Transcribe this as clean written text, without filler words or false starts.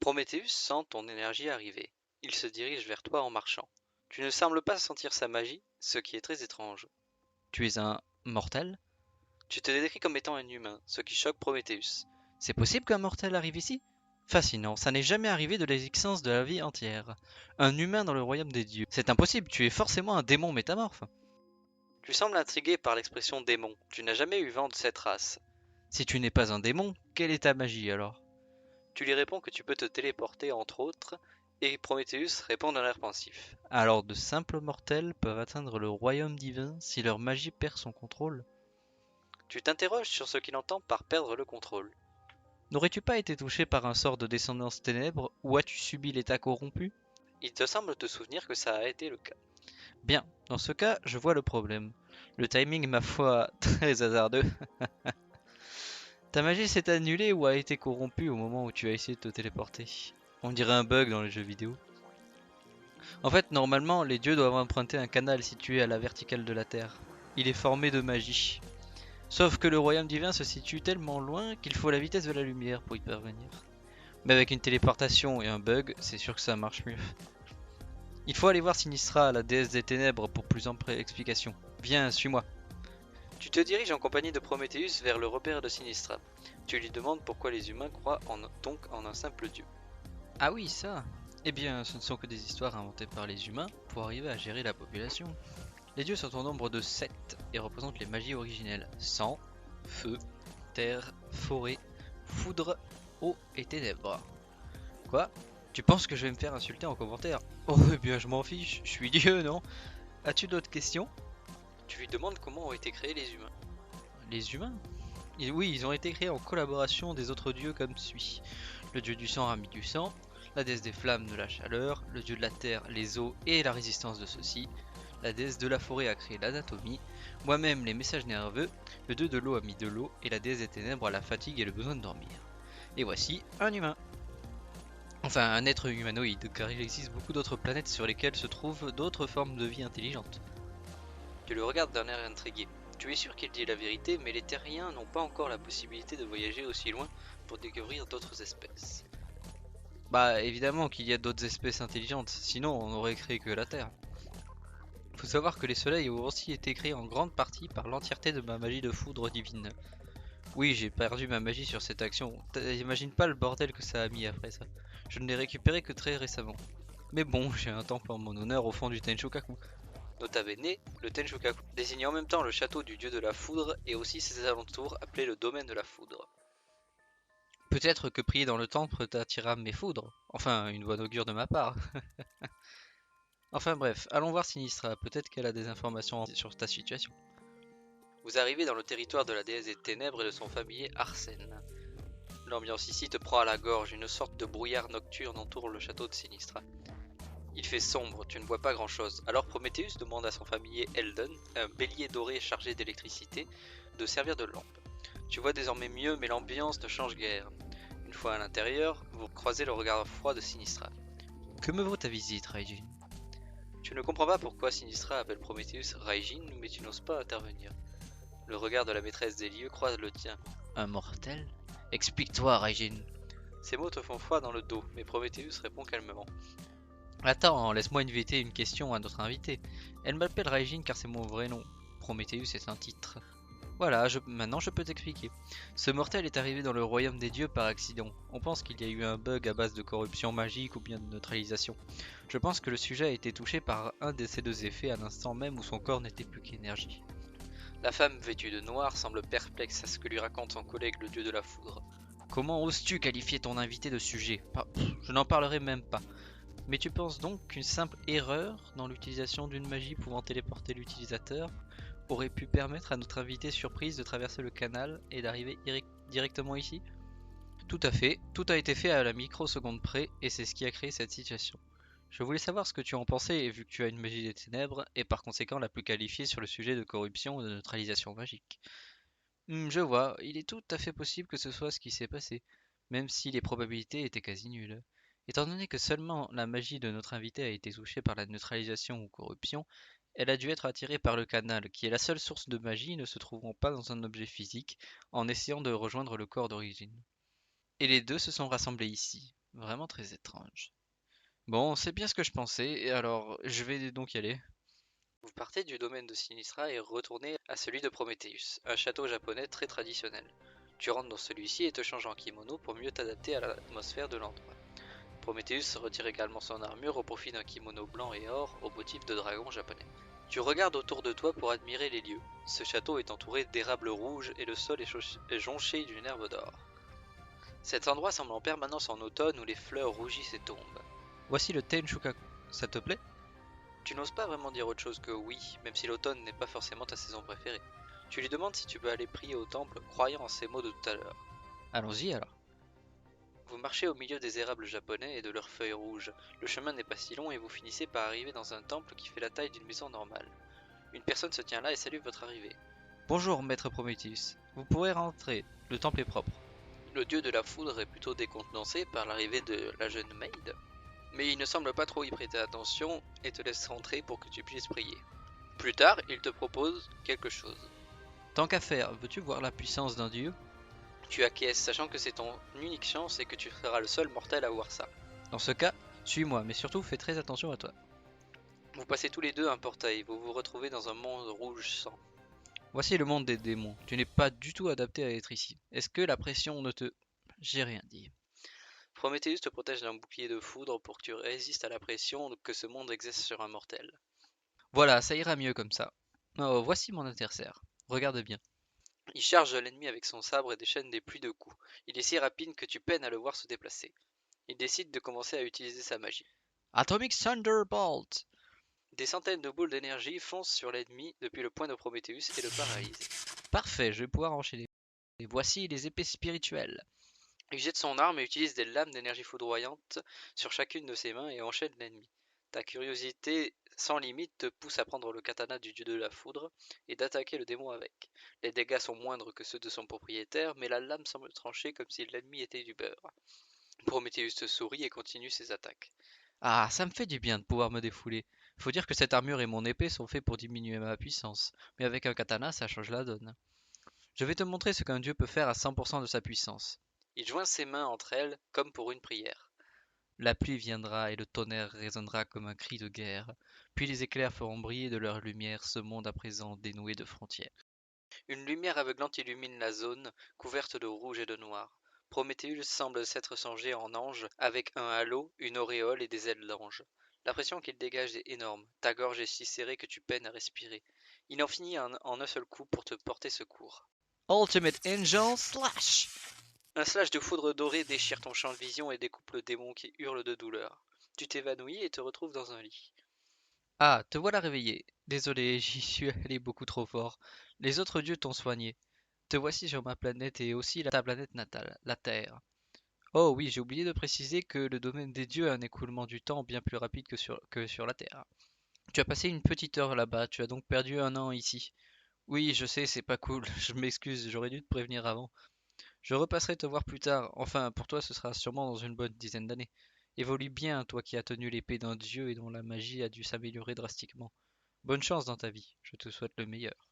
Prométhéeus sent ton énergie arriver. Il se dirige vers toi en marchant. Tu ne sembles pas sentir sa magie, ce qui est très étrange. Tu es un mortel? Tu te décris comme étant un humain, ce qui choque Prométhéeus. C'est possible qu'un mortel arrive ici? Fascinant, ça n'est jamais arrivé de l'existence de la vie entière. Un humain dans le royaume des dieux. C'est impossible, tu es forcément un démon métamorphe. Tu sembles intrigué par l'expression démon. Tu n'as jamais eu vent de cette race. Si tu n'es pas un démon, quelle est ta magie alors? Tu lui réponds que tu peux te téléporter entre autres, et Prométhéeus répond d'un air pensif. Alors de simples mortels peuvent atteindre le royaume divin si leur magie perd son contrôle? Tu t'interroges sur ce qu'il entend par perdre le contrôle. N'aurais-tu pas été touché par un sort de descendance ténèbres ou as-tu subi l'état corrompu? Il te semble te souvenir que ça a été le cas. Bien, dans ce cas, je vois le problème. Le timing, ma foi, très hasardeux. Ta magie s'est annulée ou a été corrompue au moment où tu as essayé de te téléporter. On dirait un bug dans les jeux vidéo. En fait, normalement, les dieux doivent emprunter un canal situé à la verticale de la Terre. Il est formé de magie. Sauf que le royaume divin se situe tellement loin qu'il faut la vitesse de la lumière pour y parvenir. Mais avec une téléportation et un bug, c'est sûr que ça marche mieux. Il faut aller voir Sinistra, la déesse des ténèbres, pour plus ample explication. Viens, suis-moi. Tu te diriges en compagnie de Prométhéeus vers le repère de Sinistra. Tu lui demandes pourquoi les humains croient donc en un simple dieu. Ah oui, ça. Eh bien, ce ne sont que des histoires inventées par les humains pour arriver à gérer la population. Les dieux sont au nombre de 7 et représentent les magies originelles. Sang, feu, terre, forêt, foudre, eau et ténèbres. Quoi? Tu penses que je vais me faire insulter en commentaire? Oh, eh bien, je m'en fiche, je suis Dieu, non? As-tu d'autres questions? Tu lui demandes comment ont été créés les humains. Les humains? Oui, ils ont été créés en collaboration des autres dieux comme suit. Le dieu du sang a mis du sang, la déesse des flammes de la chaleur, le dieu de la terre, les eaux et la résistance de ceux-ci, la déesse de la forêt a créé l'anatomie, moi-même les messages nerveux, le dieu de l'eau a mis de l'eau et la déesse des ténèbres a la fatigue et le besoin de dormir. Et voici un humain. Enfin, un être humanoïde, car il existe beaucoup d'autres planètes sur lesquelles se trouvent d'autres formes de vie intelligentes. Tu le regardes d'un air intrigué. Tu es sûr qu'il dit la vérité, mais les terriens n'ont pas encore la possibilité de voyager aussi loin pour découvrir d'autres espèces. Bah, évidemment qu'il y a d'autres espèces intelligentes, sinon on n'aurait créé que la Terre. Faut savoir que les soleils ont aussi été créés en grande partie par l'entièreté de ma magie de foudre divine. Oui, j'ai perdu ma magie sur cette action. T'imagines pas le bordel que ça a mis après ça. Je ne l'ai récupéré que très récemment. Mais bon, j'ai un temple en mon honneur au fond du Tenchokaku. Nota bene, le Tenchokaku désigne en même temps le château du dieu de la foudre et aussi ses alentours appelés le domaine de la foudre. Peut-être que prier dans le temple t'attira mes foudres. Enfin, une bonne augure de ma part. Enfin bref, allons voir Sinistra, peut-être qu'elle a des informations sur ta situation. Vous arrivez dans le territoire de la déesse des ténèbres et de son familier Arsène. L'ambiance ici te prend à la gorge, une sorte de brouillard nocturne entoure le château de Sinistra. Il fait sombre, tu ne vois pas grand chose. Alors Prométhéeus demande à son familier Eldon, un bélier doré chargé d'électricité, de servir de lampe. Tu vois désormais mieux, mais l'ambiance ne change guère. Une fois à l'intérieur, vous croisez le regard froid de Sinistra. Que me vaut ta visite, Raijin? Tu ne comprends pas pourquoi Sinistra appelle Prométhéeus Raijin, mais tu n'oses pas intervenir. Le regard de la maîtresse des lieux croise le tien. Un mortel? Explique-toi, Raijin. Ces mots te font froid dans le dos, mais Prométhéeus répond calmement. Attends, laisse-moi inviter une question à notre invité. Elle m'appelle Raijin car c'est mon vrai nom. Prométhéeus est un titre. Voilà, maintenant je peux t'expliquer. Ce mortel est arrivé dans le royaume des dieux par accident. On pense qu'il y a eu un bug à base de corruption magique ou bien de neutralisation. Je pense que le sujet a été touché par un de ces deux effets à l'instant même où son corps n'était plus qu'énergie. La femme vêtue de noir semble perplexe à ce que lui raconte son collègue le dieu de la foudre. Comment oses-tu qualifier ton invité de sujet? Je n'en parlerai même pas. Mais tu penses donc qu'une simple erreur dans l'utilisation d'une magie pouvant téléporter l'utilisateur aurait pu permettre à notre invité surprise de traverser le canal et d'arriver directement ici? Tout à fait, tout a été fait à la microseconde près et c'est ce qui a créé cette situation. Je voulais savoir ce que tu en pensais vu que tu as une magie des ténèbres et par conséquent la plus qualifiée sur le sujet de corruption ou de neutralisation magique. Je vois, il est tout à fait possible que ce soit ce qui s'est passé, même si les probabilités étaient quasi nulles. Étant donné que seulement la magie de notre invité a été touchée par la neutralisation ou corruption, elle a dû être attirée par le canal, qui est la seule source de magie ne se trouvant pas dans un objet physique, en essayant de rejoindre le corps d'origine. Et les deux se sont rassemblés ici. Vraiment très étrange. Bon, c'est bien ce que je pensais, et alors je vais donc y aller. Vous partez du domaine de Sinistra et retournez à celui de Prometheus, un château japonais très traditionnel. Tu rentres dans celui-ci et te changes en kimono pour mieux t'adapter à l'atmosphère de l'endroit. Prometheus retire également son armure au profit d'un kimono blanc et or au motif de dragon japonais. Tu regardes autour de toi pour admirer les lieux. Ce château est entouré d'érables rouges et le sol est jonché d'une herbe d'or. Cet endroit semble en permanence en automne où les fleurs rougissent et tombent. Voici le Tenshukaku. Ça te plaît? Tu n'oses pas vraiment dire autre chose que oui, même si l'automne n'est pas forcément ta saison préférée. Tu lui demandes si tu peux aller prier au temple, croyant en ces mots de tout à l'heure. Allons-y alors. Vous marchez au milieu des érables japonais et de leurs feuilles rouges. Le chemin n'est pas si long et vous finissez par arriver dans un temple qui fait la taille d'une maison normale. Une personne se tient là et salue votre arrivée. Bonjour, maître Prométhéeus. Vous pourrez rentrer. Le temple est propre. Le dieu de la foudre est plutôt décontenancé par l'arrivée de la jeune maid, mais il ne semble pas trop y prêter attention et te laisse rentrer pour que tu puisses prier. Plus tard, il te propose quelque chose. Tant qu'à faire, veux-tu voir la puissance d'un dieu? Tu acquiesces, sachant que c'est ton unique chance et que tu seras le seul mortel à voir ça. Dans ce cas, suis-moi, mais surtout fais très attention à toi. Vous passez tous les deux un portail, vous vous retrouvez dans un monde rouge sang. Voici le monde des démons. Tu n'es pas du tout adapté à être ici. Est-ce que la pression ne te... J'ai rien dit. Prométhéeus te protège d'un bouclier de foudre pour que tu résistes à la pression que ce monde exerce sur un mortel. Voilà, ça ira mieux comme ça. Oh, voici mon adversaire. Regarde bien. Il charge l'ennemi avec son sabre et déchaîne des pluies de coups. Il est si rapide que tu peines à le voir se déplacer. Il décide de commencer à utiliser sa magie. Atomic Thunderbolt! Des centaines de boules d'énergie foncent sur l'ennemi depuis le point de Prométhéeus et le paralysent. Parfait, je vais pouvoir enchaîner. Et voici les épées spirituelles. Il jette son arme et utilise des lames d'énergie foudroyante sur chacune de ses mains et enchaîne l'ennemi. Ta curiosité sans limite te pousse à prendre le katana du dieu de la foudre et d'attaquer le démon avec. Les dégâts sont moindres que ceux de son propriétaire, mais la lame semble trancher comme si l'ennemi était du beurre. Prométhéeus te sourit et continue ses attaques. Ah, ça me fait du bien de pouvoir me défouler. Faut dire que cette armure et mon épée sont faits pour diminuer ma puissance, mais avec un katana, ça change la donne. Je vais te montrer ce qu'un dieu peut faire à 100% de sa puissance. Il joint ses mains entre elles comme pour une prière. La pluie viendra et le tonnerre résonnera comme un cri de guerre, puis les éclairs feront briller de leur lumière ce monde à présent dénoué de frontières. Une lumière aveuglante illumine la zone, couverte de rouge et de noir. Prométhéeus semble s'être changé en ange, avec un halo, une auréole et des ailes d'ange. La pression qu'il dégage est énorme, ta gorge est si serrée que tu peines à respirer. Il en finit en un seul coup pour te porter secours. Ultimate Angel Slash! Un slash de foudre dorée déchire ton champ de vision et découpe le démon qui hurle de douleur. Tu t'évanouis et te retrouves dans un lit. Ah, te voilà réveillé. Désolé, j'y suis allé beaucoup trop fort. Les autres dieux t'ont soigné. Te voici sur ma planète et aussi ta planète natale, la Terre. Oh oui, j'ai oublié de préciser que le domaine des dieux a un écoulement du temps bien plus rapide que sur la Terre. Tu as passé une petite heure là-bas, tu as donc perdu un an ici. Oui, je sais, c'est pas cool, je m'excuse, j'aurais dû te prévenir avant. Je repasserai te voir plus tard, enfin pour toi ce sera sûrement dans une bonne dizaine d'années. Évolue bien, toi qui as tenu l'épée d'un dieu et dont la magie a dû s'améliorer drastiquement. Bonne chance dans ta vie, je te souhaite le meilleur.